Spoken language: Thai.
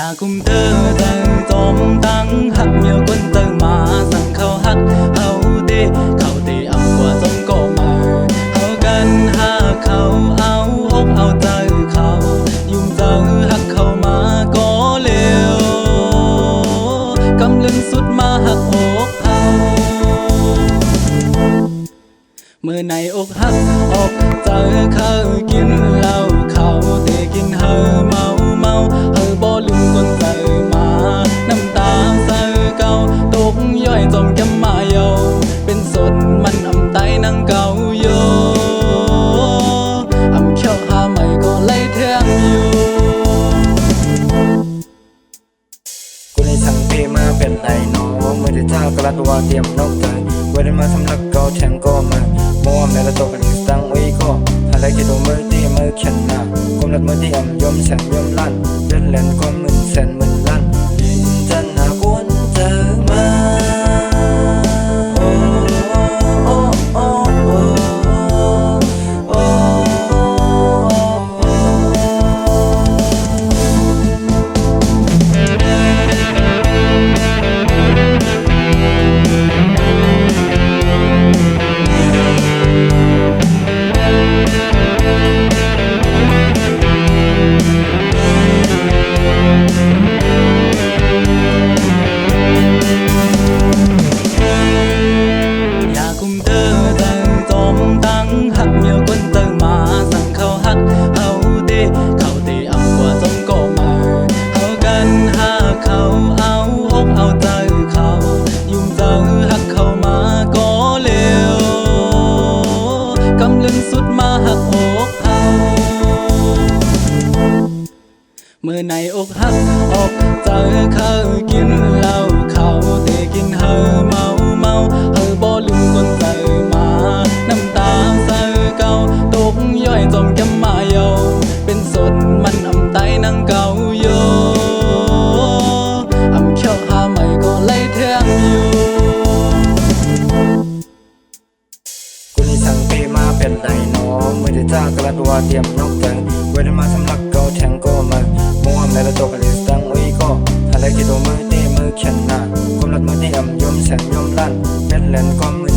nhà cùng tơ tầng tóm tăng hắc nhiều quân tơ mà rằng khâu hắc hậu tê ẩm qua giống cổ mờ hậu gần ha khâu áo ốc áo tơ khâu dùng tơ hắc khâu mà có liều cầm lưng suốt mà hắc ốc hậu mưa này ốc hắc ốc tơ khâu kín lâu khâu tê kín hờ mau mau hờ bỏ lưng quân tơ mà năm ta sơ cao tốtย่อยจอมแก้มมาโยเป็นสดมันอำไตนังเก่าโยอำเขียวหาใหม่ก็ไล่แทงอยู่กูในสังเพมาเป็นไรน้องมือที่เจ้ากระตัวเตรียมนกเตยไว้ได้มาสำนักเกาแทงก็มามัวแม่ละตกกันตั้งไว้ก็อะไรที่ตัวมือที่มือเขียนหน้าก้มหลัดมือที่อ่ำยมแสนยมลั่นเดินเล่นก็หมื่นแสนหมื่นลั่นจันหากวนเจอมาเมื่อในอกหักอกเจอเขากินเหล้าเขาเตะกินเฮอเมาเมาเฮอบ่ลืมคนเจอมาน้ำตาเจอเก่าตกย่อยจอมแก้มมาโยเป็นสดมันอำไตนังเก่าโยอำเขียวหาใหม่ก็ไล่แทงอยู่กูในสังเพมาเป็นไรน้องมือที่เจ้ากระตัวเตรียมนกเตยไว้ได้มาสำนักเกาแทงก็มามัวแม่ละตกกันตั้งไว้ก็อะไรที่ตัวมือที่มือเขียนหน้าก้มหลัดมือที่อ่ำยมแสนยมลั่นเล่นเล่นก็มือ